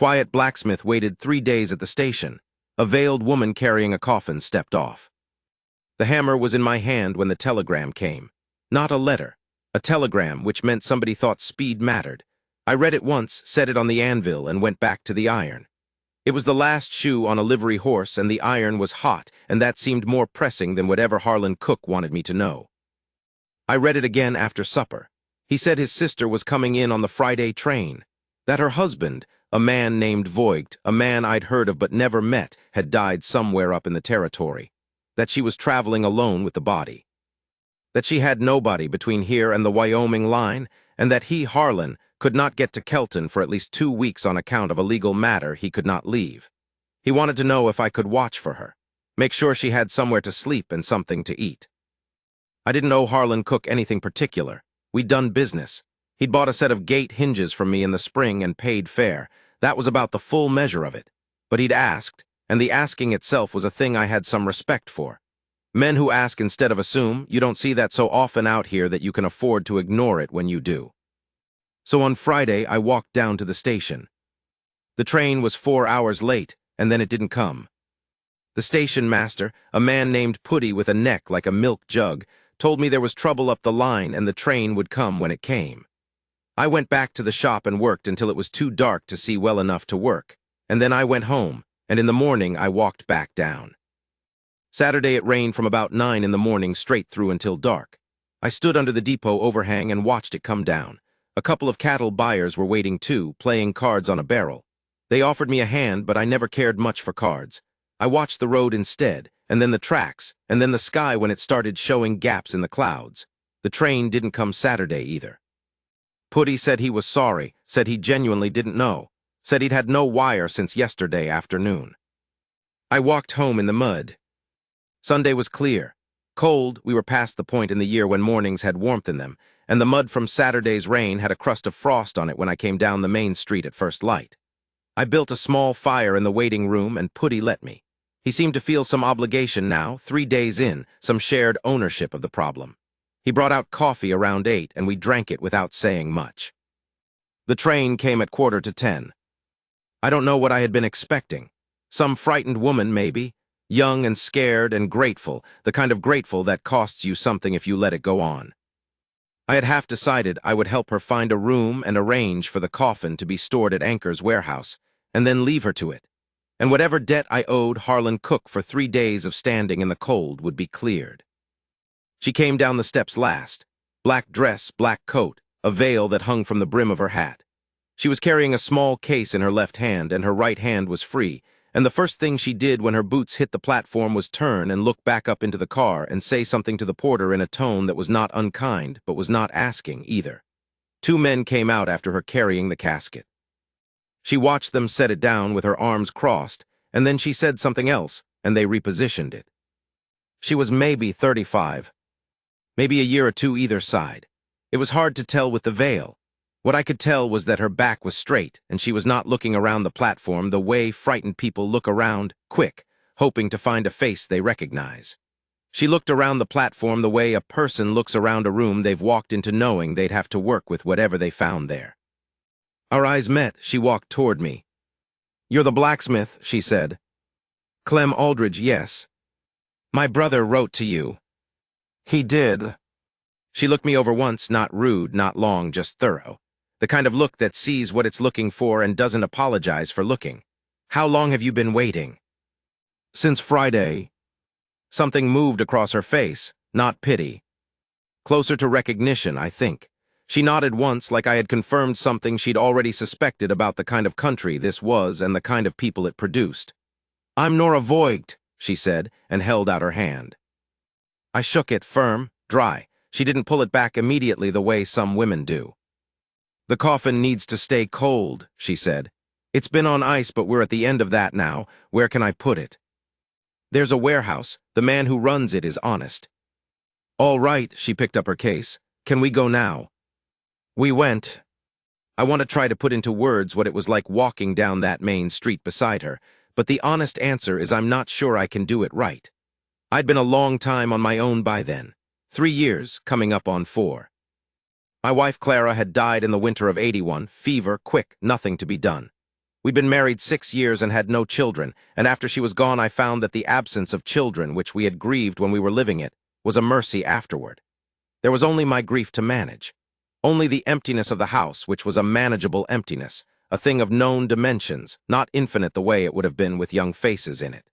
Quiet Blacksmith waited 3 days at the station. A veiled woman carrying a coffin stepped off. The hammer was in my hand when the telegram came. Not a letter. A telegram, which meant somebody thought speed mattered. I read it once, set it on the anvil, and went back to the iron. It was the last shoe on a livery horse, and the iron was hot, and that seemed more pressing than whatever Harlan Cook wanted me to know. I read it again after supper. He said his sister was coming in on the Friday train. That her husband, a man named Voigt, a man I'd heard of but never met, had died somewhere up in the territory. That she was traveling alone with the body. That she had nobody between here and the Wyoming line, and that he, Harlan, could not get to Kelton for at least 2 weeks on account of a legal matter he could not leave. He wanted to know if I could watch for her, make sure she had somewhere to sleep and something to eat. I didn't owe Harlan Cook anything particular. We'd done business. He'd bought a set of gate hinges from me in the spring and paid fair. That was about the full measure of it. But he'd asked, and the asking itself was a thing I had some respect for. Men who ask instead of assume, you don't see that so often out here that you can afford to ignore it when you do. So on Friday, I walked down to the station. The train was 4 hours late, and then it didn't come. The station master, a man named Putty with a neck like a milk jug, told me there was trouble up the line and the train would come when it came. I went back to the shop and worked until it was too dark to see well enough to work, and then I went home, and in the morning I walked back down. Saturday it rained from about 9 in the morning straight through until dark. I stood under the depot overhang and watched it come down. A couple of cattle buyers were waiting too, playing cards on a barrel. They offered me a hand, but I never cared much for cards. I watched the road instead, and then the tracks, and then the sky when it started showing gaps in the clouds. The train didn't come Saturday either. Putty said he was sorry, said he genuinely didn't know, said he'd had no wire since yesterday afternoon. I walked home in the mud. Sunday was clear. Cold, we were past the point in the year when mornings had warmth in them, and the mud from Saturday's rain had a crust of frost on it when I came down the main street at first light. I built a small fire in the waiting room and Putty let me. He seemed to feel some obligation now, 3 days in, some shared ownership of the problem. He brought out coffee around 8 and we drank it without saying much. The train came at 9:45. I don't know what I had been expecting. Some frightened woman, maybe. Young and scared and grateful, the kind of grateful that costs you something if you let it go on. I had half decided I would help her find a room and arrange for the coffin to be stored at Anchor's warehouse, and then leave her to it. And whatever debt I owed Harlan Cook for 3 days of standing in the cold would be cleared. She came down the steps last. Black dress, black coat, a veil that hung from the brim of her hat. She was carrying a small case in her left hand, and her right hand was free, and the first thing she did when her boots hit the platform was turn and look back up into the car and say something to the porter in a tone that was not unkind, but was not asking either. 2 men came out after her carrying the casket. She watched them set it down with her arms crossed, and then she said something else, and they repositioned it. She was maybe 35, maybe a year or 2 either side. It was hard to tell with the veil. What I could tell was that her back was straight, and she was not looking around the platform the way frightened people look around, quick, hoping to find a face they recognize. She looked around the platform the way a person looks around a room they've walked into knowing they'd have to work with whatever they found there. Our eyes met. She walked toward me. "You're the blacksmith," she said. "Clem Aldridge, yes. My brother wrote to you." "He did." She looked me over once, not rude, not long, just thorough. The kind of look that sees what it's looking for and doesn't apologize for looking. "How long have you been waiting?" "Since Friday." Something moved across her face, not pity. Closer to recognition, I think. She nodded once like I had confirmed something she'd already suspected about the kind of country this was and the kind of people it produced. "I'm Nora Voigt," she said, and held out her hand. I shook it firm, dry. She didn't pull it back immediately the way some women do. "The coffin needs to stay cold," she said. "It's been on ice, but we're at the end of that now. Where can I put it?" "There's a warehouse. The man who runs it is honest." "All right," she picked up her case. "Can we go now?" We went. I want to try to put into words what it was like walking down that main street beside her, but the honest answer is I'm not sure I can do it right. I'd been a long time on my own by then. 3 years, coming up on 4. My wife Clara had died in the winter of '81, fever, quick, nothing to be done. We'd been married 6 years and had no children, and after she was gone I found that the absence of children, which we had grieved when we were living it, was a mercy afterward. There was only my grief to manage. Only the emptiness of the house, which was a manageable emptiness, a thing of known dimensions, not infinite the way it would have been with young faces in it.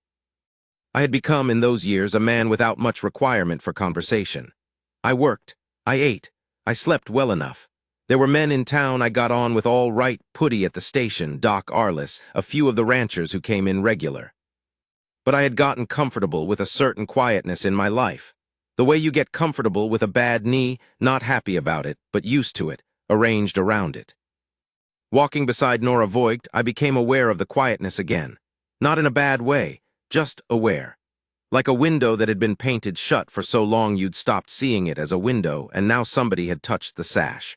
I had become, in those years, a man without much requirement for conversation. I worked, I ate, I slept well enough. There were men in town I got on with all right, Putty at the station, Doc Arliss, a few of the ranchers who came in regular. But I had gotten comfortable with a certain quietness in my life. The way you get comfortable with a bad knee, not happy about it, but used to it, arranged around it. Walking beside Nora Voigt, I became aware of the quietness again. Not in a bad way, just aware. Like a window that had been painted shut for so long you'd stopped seeing it as a window, and now somebody had touched the sash.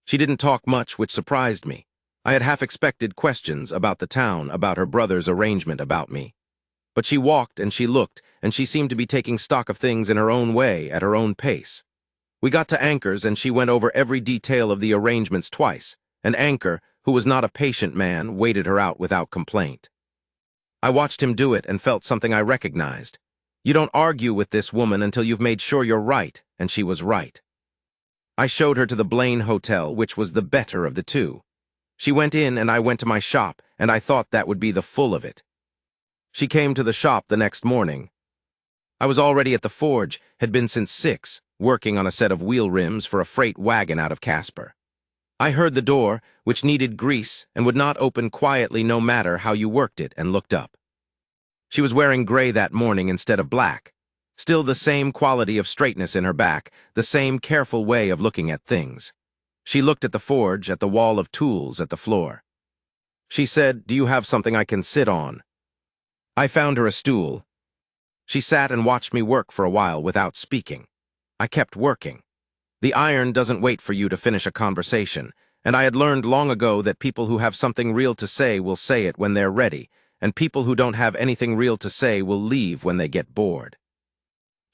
She didn't talk much, which surprised me. I had half expected questions about the town, about her brother's arrangement about me. But she walked and she looked, and she seemed to be taking stock of things in her own way, at her own pace. We got to Anchor's and she went over every detail of the arrangements twice, and Anchor, who was not a patient man, waited her out without complaint. I watched him do it and felt something I recognized. You don't argue with this woman until you've made sure you're right, and she was right. I showed her to the Blaine Hotel, which was the better of the two. She went in and I went to my shop, and I thought that would be the full of it. She came to the shop the next morning. I was already at the forge, had been since 6, working on a set of wheel rims for a freight wagon out of Casper. I heard the door, which needed grease and would not open quietly no matter how you worked it, and looked up. She was wearing gray that morning instead of black. Still the same quality of straightness in her back, the same careful way of looking at things. She looked at the forge, at the wall of tools, at the floor. She said, "Do you have something I can sit on?" I found her a stool. She sat and watched me work for a while without speaking. I kept working. The iron doesn't wait for you to finish a conversation, and I had learned long ago that people who have something real to say will say it when they're ready, and people who don't have anything real to say will leave when they get bored.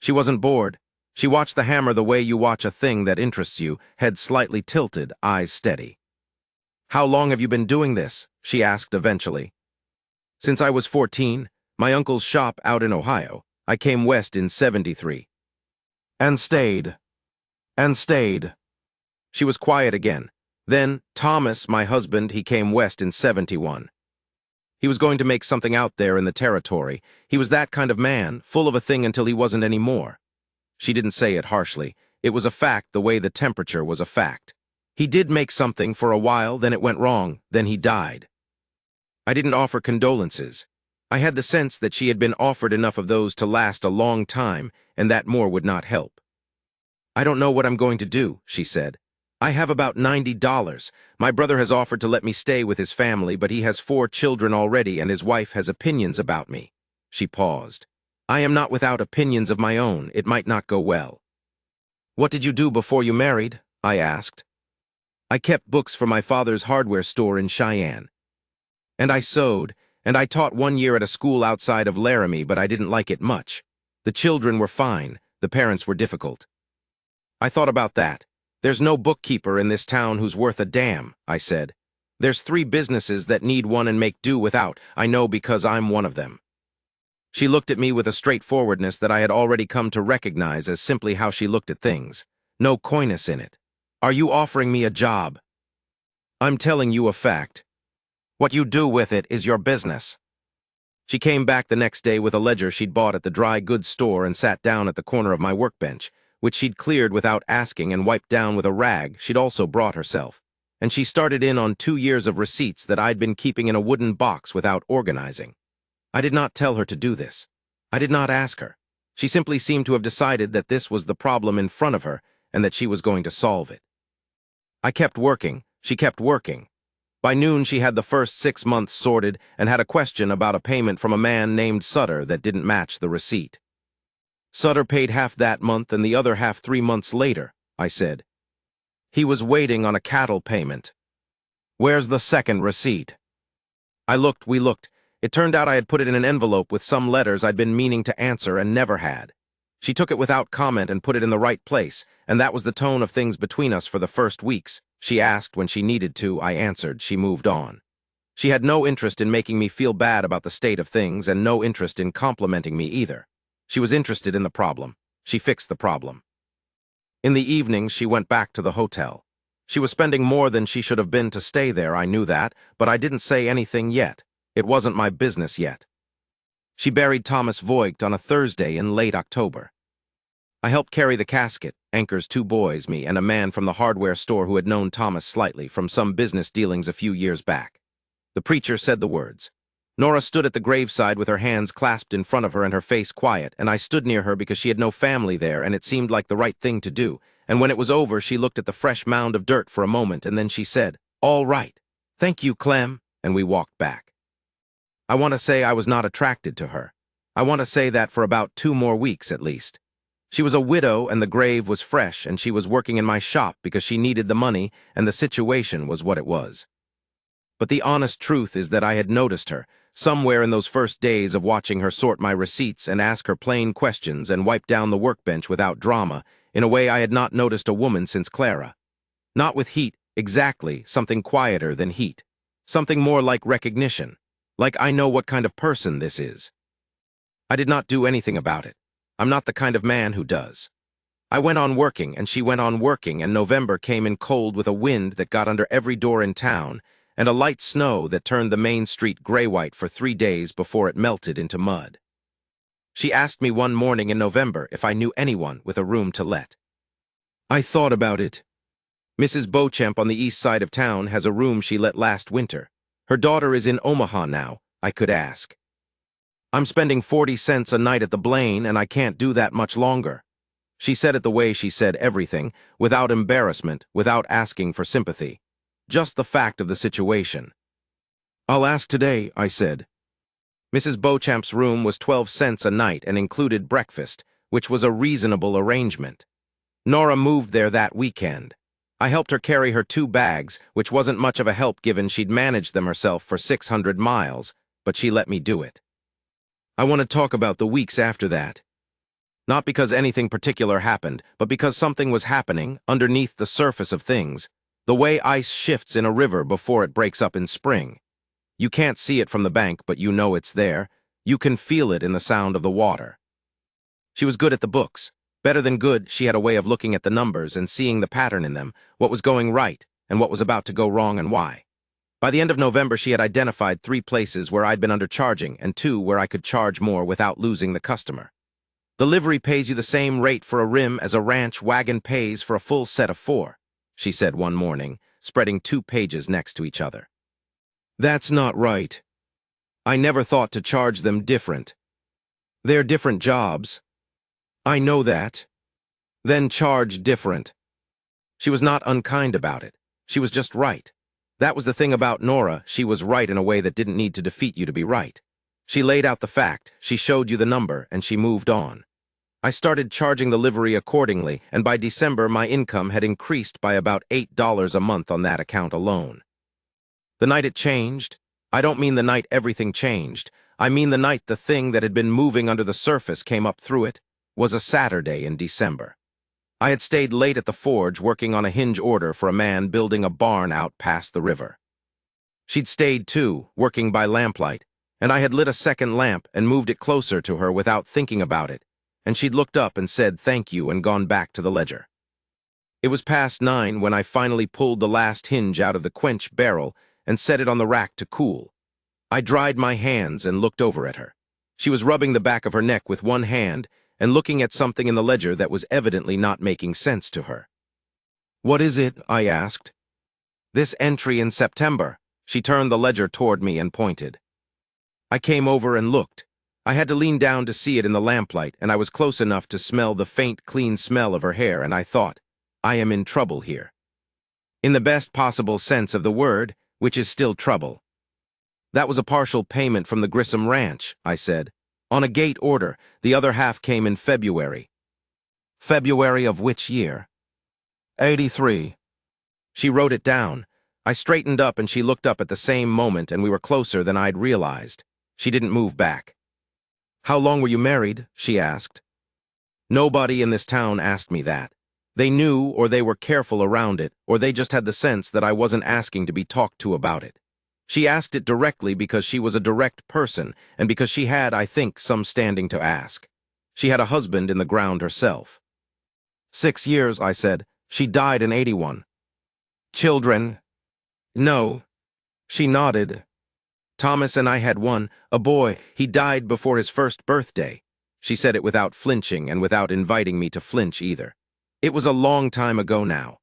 She wasn't bored. She watched the hammer the way you watch a thing that interests you, head slightly tilted, eyes steady. "How long have you been doing this?" she asked eventually. "Since I was 14, my uncle's shop out in Ohio. I came west in 73. And stayed. And stayed." She was quiet again. "Then, Thomas, my husband, he came west in 71. He was going to make something out there in the territory. He was that kind of man, full of a thing until he wasn't any more." She didn't say it harshly. It was a fact the way the temperature was a fact. "He did make something for a while, then it went wrong, then he died." I didn't offer condolences. I had the sense that she had been offered enough of those to last a long time, and that more would not help. "I don't know what I'm going to do," she said. "I have about $90. My brother has offered to let me stay with his family, but he has 4 children already, and his wife has opinions about me." She paused. "I am not without opinions of my own. It might not go well." "What did you do before you married?" I asked. "I kept books for my father's hardware store in Cheyenne. And I sewed, and I taught 1 year at a school outside of Laramie, but I didn't like it much. The children were fine, the parents were difficult." I thought about that. "There's no bookkeeper in this town who's worth a damn," I said. "There's 3 businesses that need one and make do without. I know because I'm one of them." She looked at me with a straightforwardness that I had already come to recognize as simply how she looked at things. No coyness in it. "Are you offering me a job?" "I'm telling you a fact. What you do with it is your business." She came back the next day with a ledger she'd bought at the dry goods store and sat down at the corner of my workbench, which she'd cleared without asking and wiped down with a rag she'd also brought herself. And she started in on 2 years of receipts that I'd been keeping in a wooden box without organizing. I did not tell her to do this. I did not ask her. She simply seemed to have decided that this was the problem in front of her and that she was going to solve it. I kept working. She kept working. By noon, she had the first 6 months sorted and had a question about a payment from a man named Sutter that didn't match the receipt. "Sutter paid half that month and the other half 3 months later," I said. "He was waiting on a cattle payment. Where's the second receipt?" We looked. It turned out I had put it in an envelope with some letters I'd been meaning to answer and never had. She took it without comment and put it in the right place, and that was the tone of things between us for the first weeks. She asked when she needed to, I answered, she moved on. She had no interest in making me feel bad about the state of things and no interest in complimenting me either. She was interested in the problem. She fixed the problem. In the evening, she went back to the hotel. She was spending more than she should have been to stay there, I knew that, but I didn't say anything yet. It wasn't my business yet. She buried Thomas Voigt on a Thursday in late October. I helped carry the casket, Anchor's two boys, me, and a man from the hardware store who had known Thomas slightly from some business dealings a few years back. The preacher said the words. Nora stood at the graveside with her hands clasped in front of her and her face quiet, and I stood near her because she had no family there and it seemed like the right thing to do. And when it was over, she looked at the fresh mound of dirt for a moment and then she said, "All right. Thank you, Clem," and we walked back. I want to say I was not attracted to her. I want to say that for about 2 more weeks at least. She was a widow and the grave was fresh and she was working in my shop because she needed the money and the situation was what it was. But the honest truth is that I had noticed her, somewhere in those first days of watching her sort my receipts and ask her plain questions and wipe down the workbench without drama, in a way I had not noticed a woman since Clara. Not with heat, exactly, something quieter than heat. Something more like recognition. Like I know what kind of person this is. I did not do anything about it. I'm not the kind of man who does. I went on working, and she went on working, and November came in cold with a wind that got under every door in town, and a light snow that turned the main street gray-white for 3 days before it melted into mud. She asked me one morning in November if I knew anyone with a room to let. I thought about it. Mrs. Beauchamp on the east side of town has a room she let last winter. Her daughter is in Omaha now, I could ask. I'm spending 40 cents a night at the Blaine, and I can't do that much longer. She said it the way she said everything, without embarrassment, without asking for sympathy. Just the fact of the situation. I'll ask today, I said. Mrs. Beauchamp's room was 12 cents a night and included breakfast, which was a reasonable arrangement. Nora moved there that weekend. I helped her carry her 2 bags, which wasn't much of a help given she'd managed them herself for 600 miles, but she let me do it. I want to talk about the weeks after that. Not because anything particular happened, but because something was happening underneath the surface of things, the way ice shifts in a river before it breaks up in spring. You can't see it from the bank, but you know it's there. You can feel it in the sound of the water. She was good at the books. Better than good, she had a way of looking at the numbers and seeing the pattern in them, what was going right and what was about to go wrong and why. By the end of November, she had identified 3 places where I'd been undercharging and 2 where I could charge more without losing the customer. The livery pays you the same rate for a rim as a ranch wagon pays for a full set of 4, she said one morning, spreading 2 pages next to each other. That's not right. I never thought to charge them different. They're different jobs. I know that. Then charge different. She was not unkind about it. She was just right. That was the thing about Nora, she was right in a way that didn't need to defeat you to be right. She laid out the fact, she showed you the number, and she moved on. I started charging the livery accordingly, and by December my income had increased by about $8 a month on that account alone. The night it changed, I don't mean the night everything changed, I mean the night the thing that had been moving under the surface came up through it, was a Saturday in December. I had stayed late at the forge working on a hinge order for a man building a barn out past the river. She'd stayed too, working by lamplight, and I had lit a second lamp and moved it closer to her without thinking about it, and she'd looked up and said thank you and gone back to the ledger. It was past 9 when I finally pulled the last hinge out of the quench barrel and set it on the rack to cool. I dried my hands and looked over at her. She was rubbing the back of her neck with one hand and looking at something in the ledger that was evidently not making sense to her. What is it? I asked. This entry in September. She turned the ledger toward me and pointed. I came over and looked. I had to lean down to see it in the lamplight, and I was close enough to smell the faint, clean smell of her hair, and I thought, I am in trouble here. In the best possible sense of the word, which is still trouble. That was a partial payment from the Grissom Ranch, I said. On a gate order, the other half came in February. February of which year? 83. She wrote it down. I straightened up and she looked up at the same moment and we were closer than I'd realized. She didn't move back. How long were you married? She asked. Nobody in this town asked me that. They knew or they were careful around it, or they just had the sense that I wasn't asking to be talked to about it. She asked it directly because she was a direct person, and because she had, I think, some standing to ask. She had a husband in the ground herself. 6 years, I said. She died in 81. Children? No. She nodded. Thomas and I had one, a boy. He died before his first birthday. She said it without flinching and without inviting me to flinch either. It was a long time ago now.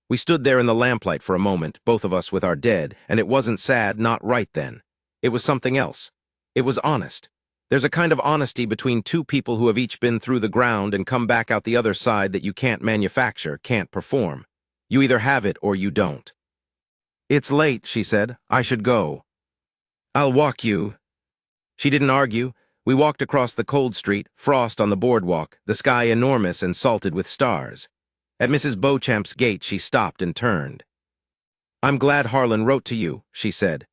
We stood there in the lamplight for a moment, both of us with our dead, and it wasn't sad, not right then. It was something else. It was honest. There's a kind of honesty between two people who have each been through the ground and come back out the other side that you can't manufacture, can't perform. You either have it or you don't. It's late, she said. I should go. I'll walk you. She didn't argue. We walked across the cold street, frost on the boardwalk, the sky enormous and salted with stars. At Mrs. Beauchamp's gate, she stopped and turned. I'm glad Harlan wrote to you, she said.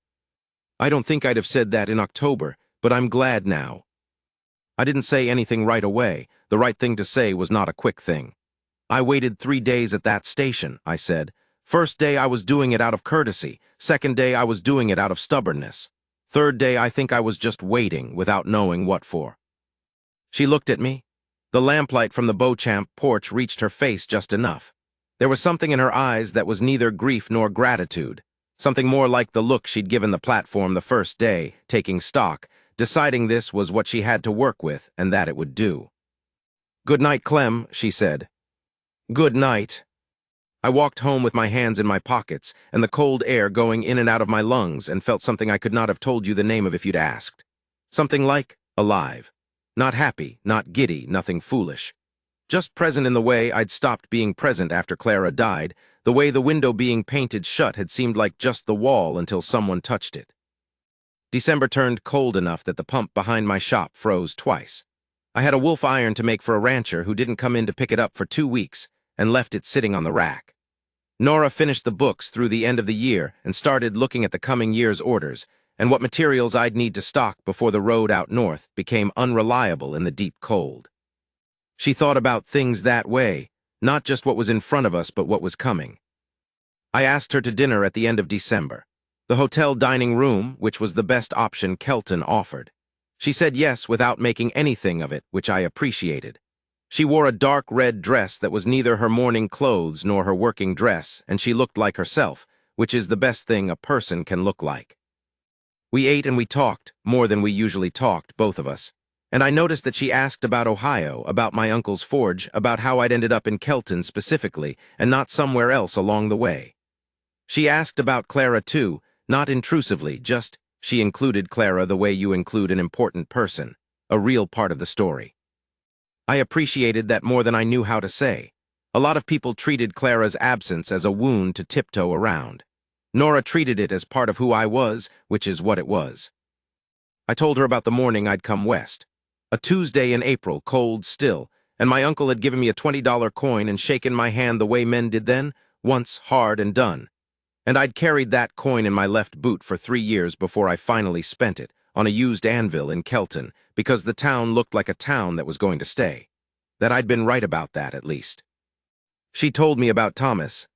I don't think I'd have said that in October, but I'm glad now. I didn't say anything right away. The right thing to say was not a quick thing. I waited 3 days at that station, I said. First day I was doing it out of courtesy. Second day I was doing it out of stubbornness. Third day I think I was just waiting without knowing what for. She looked at me. The lamplight from the Beauchamp porch reached her face just enough. There was something in her eyes that was neither grief nor gratitude, something more like the look she'd given the platform the first day, taking stock, deciding this was what she had to work with and that it would do. Good night, Clem, she said. Good night. I walked home with my hands in my pockets and the cold air going in and out of my lungs and felt something I could not have told you the name of if you'd asked. Something like alive. Not happy, not giddy, nothing foolish. Just present in the way I'd stopped being present after Clara died, the way the window being painted shut had seemed like just the wall until someone touched it. December turned cold enough that the pump behind my shop froze twice. I had a wolf iron to make for a rancher who didn't come in to pick it up for 2 weeks and left it sitting on the rack. Nora finished the books through the end of the year and started looking at the coming year's orders, and what materials I'd need to stock before the road out north became unreliable in the deep cold. She thought about things that way, not just what was in front of us but what was coming. I asked her to dinner at the end of December. The hotel dining room, which was the best option Kelton offered. She said yes without making anything of it, which I appreciated. She wore a dark red dress that was neither her morning clothes nor her working dress, and she looked like herself, which is the best thing a person can look like. We ate and we talked, more than we usually talked, both of us. And I noticed that she asked about Ohio, about my uncle's forge, about how I'd ended up in Kelton specifically, and not somewhere else along the way. She asked about Clara too, not intrusively, just she included Clara the way you include an important person, a real part of the story. I appreciated that more than I knew how to say. A lot of people treated Clara's absence as a wound to tiptoe around. Nora treated it as part of who I was, which is what it was. I told her about the morning I'd come west. A Tuesday in April, cold still, and my uncle had given me a $20 coin and shaken my hand the way men did then, once, hard and done. And I'd carried that coin in my left boot for 3 years before I finally spent it, on a used anvil in Kelton, because the town looked like a town that was going to stay. That I'd been right about that, at least. She told me about Thomas.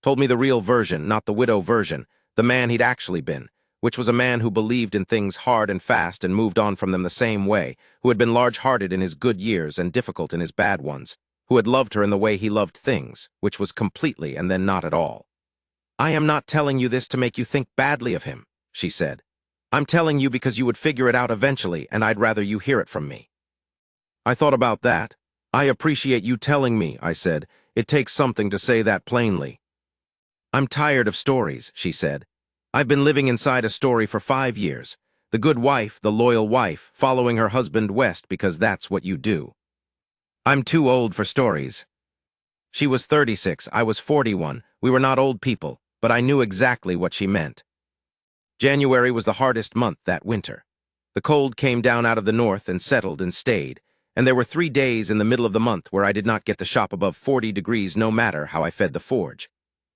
Told me the real version, not the widow version, the man he'd actually been, which was a man who believed in things hard and fast and moved on from them the same way, who had been large-hearted in his good years and difficult in his bad ones, who had loved her in the way he loved things, which was completely and then not at all. I am not telling you this to make you think badly of him, she said. I'm telling you because you would figure it out eventually, and I'd rather you hear it from me. I thought about that. I appreciate you telling me, I said. It takes something to say that plainly. I'm tired of stories, she said. I've been living inside a story for 5 years. The good wife, the loyal wife, following her husband west because that's what you do. I'm too old for stories. She was 36, I was 41. We were not old people, but I knew exactly what she meant. January was the hardest month that winter. The cold came down out of the north and settled and stayed, and there were 3 days in the middle of the month where I did not get the shop above 40 degrees no matter how I fed the forge.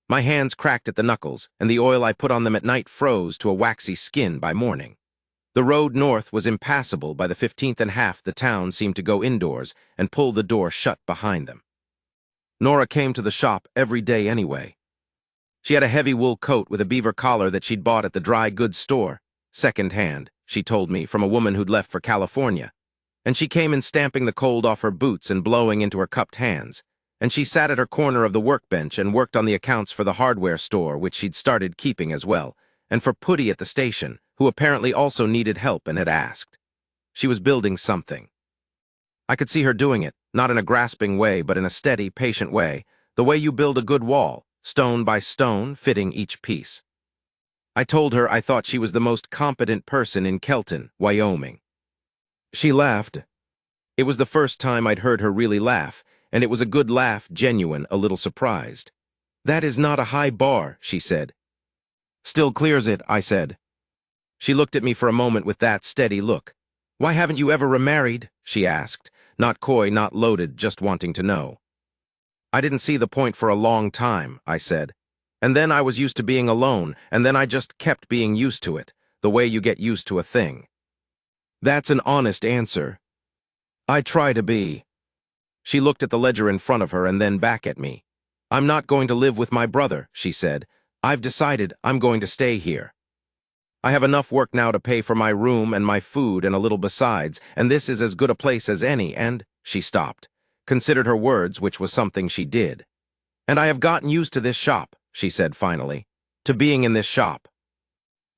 My hands cracked at the knuckles, and the oil I put on them at night froze to a waxy skin by morning. The road north was impassable by the 15th and half the town seemed to go indoors and pull the door shut behind them. Nora came to the shop every day anyway. She had a heavy wool coat with a beaver collar that she'd bought at the dry goods store, second-hand, she told me, from a woman who'd left for California. And she came in stamping the cold off her boots and blowing into her cupped hands. And she sat at her corner of the workbench and worked on the accounts for the hardware store, which she'd started keeping as well, and for Putty at the station, who apparently also needed help and had asked. She was building something. I could see her doing it, not in a grasping way, but in a steady, patient way, the way you build a good wall, stone by stone, fitting each piece. I told her I thought she was the most competent person in Kelton, Wyoming. She laughed. It was the first time I'd heard her really laugh, and it was a good laugh, genuine, a little surprised. "That is not a high bar," she said. "Still clears it," I said. She looked at me for a moment with that steady look. "Why haven't you ever remarried?" she asked, not coy, not loaded, just wanting to know. "I didn't see the point for a long time," I said. "And then I was used to being alone, and then I just kept being used to it, the way you get used to a thing." "That's an honest answer." "I try to be." She looked at the ledger in front of her and then back at me. "I'm not going to live with my brother," she said. "I've decided I'm going to stay here. I have enough work now to pay for my room and my food and a little besides, and this is as good a place as any, and—" She stopped, considered her words, which was something she did. "And I have gotten used to this shop," she said finally, "to being in this shop."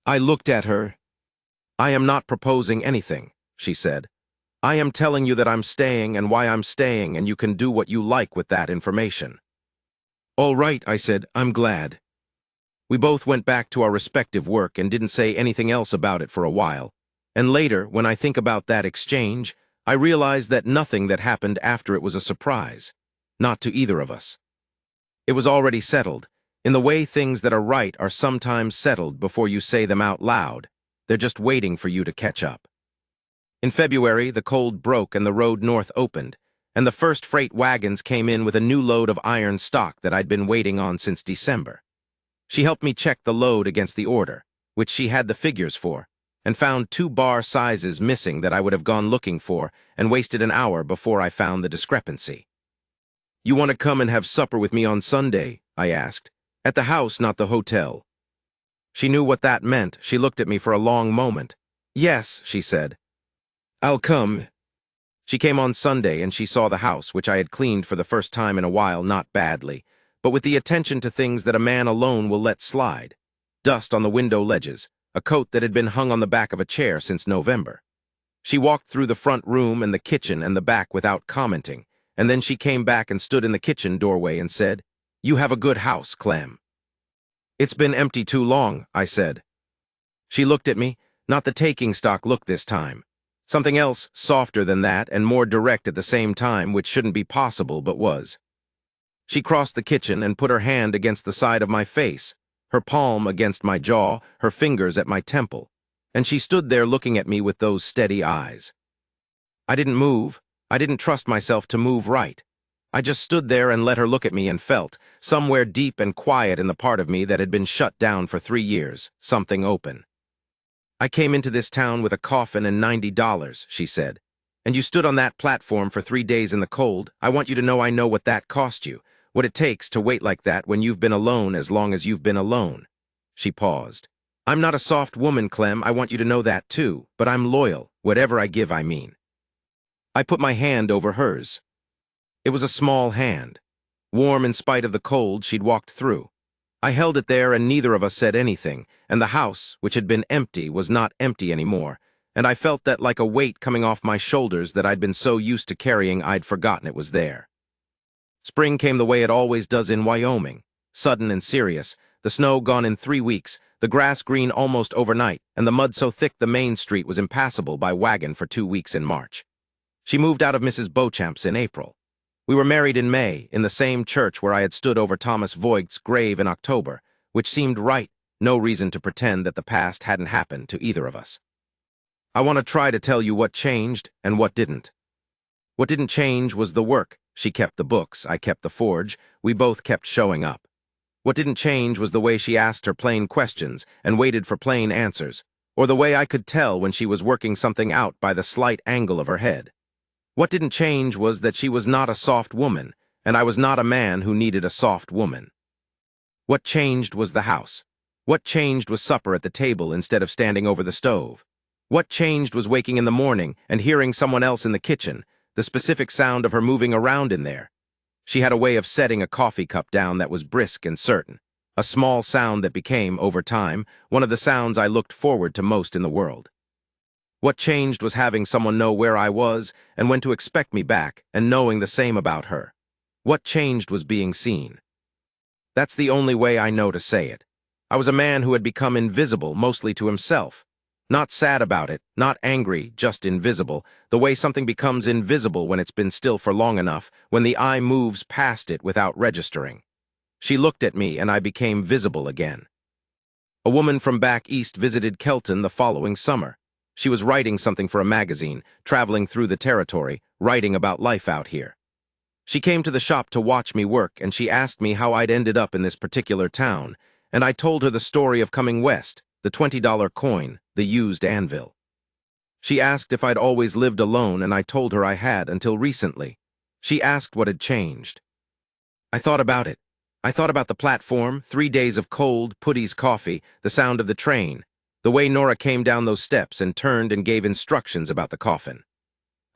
I looked at her. "I am not proposing anything," she said. "I am telling you that I'm staying and why I'm staying, and you can do what you like with that information." "All right," I said. "I'm glad." We both went back to our respective work and didn't say anything else about it for a while. And later, when I think about that exchange, I realize that nothing that happened after it was a surprise. Not to either of us. It was already settled, in the way things that are right are sometimes settled before you say them out loud. They're just waiting for you to catch up. In February, the cold broke and the road north opened, and the first freight wagons came in with a new load of iron stock that I'd been waiting on since December. She helped me check the load against the order, which she had the figures for, and found 2 bar sizes missing that I would have gone looking for and wasted an hour before I found the discrepancy. "You want to come and have supper with me on Sunday?" I asked. "At the house, not the hotel." She knew what that meant. She looked at me for a long moment. "Yes," she said. "I'll come." She came on Sunday and she saw the house, which I had cleaned for the first time in a while, not badly, but with the attention to things that a man alone will let slide. Dust on the window ledges, a coat that had been hung on the back of a chair since November. She walked through the front room and the kitchen and the back without commenting, and then she came back and stood in the kitchen doorway and said, "You have a good house, Clem." "It's been empty too long," I said. She looked at me, not the taking stock look this time. Something else softer than that and more direct at the same time, which shouldn't be possible but was. She crossed the kitchen and put her hand against the side of my face, her palm against my jaw, her fingers at my temple, and she stood there looking at me with those steady eyes. I didn't move. I didn't trust myself to move right. I just stood there and let her look at me and felt, somewhere deep and quiet in the part of me that had been shut down for 3 years, something open. "I came into this town with a coffin and $90, she said. "And you stood on that platform for 3 days in the cold. I want you to know I know what that cost you, what it takes to wait like that when you've been alone as long as you've been alone." She paused. "I'm not a soft woman, Clem, I want you to know that too, but I'm loyal, whatever I give, I mean." I put my hand over hers. It was a small hand, warm in spite of the cold she'd walked through. I held it there and neither of us said anything, and the house, which had been empty, was not empty anymore, and I felt that like a weight coming off my shoulders that I'd been so used to carrying I'd forgotten it was there. Spring came the way it always does in Wyoming, sudden and serious, the snow gone in 3 weeks, the grass green almost overnight, and the mud so thick the main street was impassable by wagon for 2 weeks in March. She moved out of Mrs. Beauchamp's in April. We were married in May, in the same church where I had stood over Thomas Voigt's grave in October, which seemed right, no reason to pretend that the past hadn't happened to either of us. I want to try to tell you what changed and what didn't. What didn't change was the work. She kept the books, I kept the forge, we both kept showing up. What didn't change was the way she asked her plain questions and waited for plain answers, or the way I could tell when she was working something out by the slight angle of her head. What didn't change was that she was not a soft woman, and I was not a man who needed a soft woman. What changed was the house. What changed was supper at the table instead of standing over the stove. What changed was waking in the morning and hearing someone else in the kitchen, the specific sound of her moving around in there. She had a way of setting a coffee cup down that was brisk and certain, a small sound that became, over time, one of the sounds I looked forward to most in the world. What changed was having someone know where I was and when to expect me back, and knowing the same about her. What changed was being seen. That's the only way I know to say it. I was a man who had become invisible, mostly to himself. Not sad about it, not angry, just invisible, the way something becomes invisible when it's been still for long enough, when the eye moves past it without registering. She looked at me and I became visible again. A woman from back east visited Kelton the following summer. She was writing something for a magazine, traveling through the territory, writing about life out here. She came to the shop to watch me work, and she asked me how I'd ended up in this particular town, and I told her the story of coming west, the $20 coin, the used anvil. She asked if I'd always lived alone, and I told her I had until recently. She asked what had changed. I thought about it. I thought about the platform, 3 days of cold, Putty's coffee, the sound of the train, the way Nora came down those steps and turned and gave instructions about the coffin.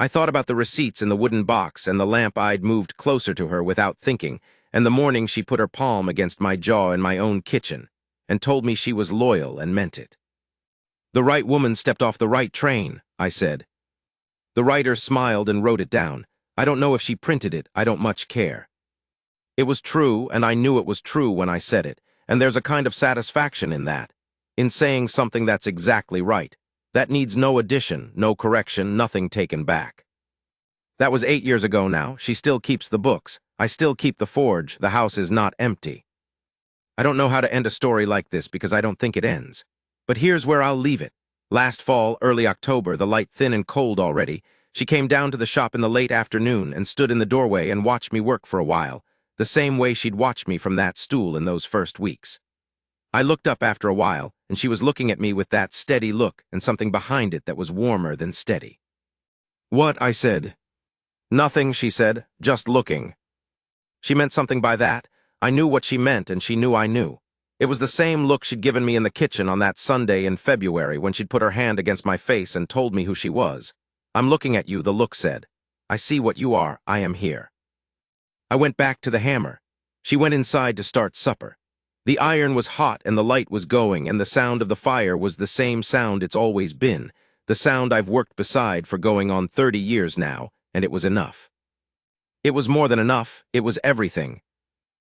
I thought about the receipts in the wooden box and the lamp I'd moved closer to her without thinking, and the morning she put her palm against my jaw in my own kitchen and told me she was loyal and meant it. The right woman stepped off the right train, I said. The writer smiled and wrote it down. I don't know if she printed it, I don't much care. It was true, and I knew it was true when I said it, and there's a kind of satisfaction in that, in saying something that's exactly right. That needs no addition, no correction, nothing taken back. That was 8 years ago now. She still keeps the books. I still keep the forge. The house is not empty. I don't know how to end a story like this because I don't think it ends. But here's where I'll leave it. Last fall, early October, the light thin and cold already, she came down to the shop in the late afternoon and stood in the doorway and watched me work for a while, the same way she'd watched me from that stool in those first weeks. I looked up after a while, and she was looking at me with that steady look and something behind it that was warmer than steady. "What?" I said. "Nothing," she said, "just looking." She meant something by that. I knew what she meant, and she knew I knew. It was the same look she'd given me in the kitchen on that Sunday in February when she'd put her hand against my face and told me who she was. "I'm looking at you," the look said. "I see what you are. I am here." I went back to the hammer. She went inside to start supper. The iron was hot and the light was going, and the sound of the fire was the same sound it's always been, the sound I've worked beside for going on 30 years now, and it was enough. It was more than enough, it was everything.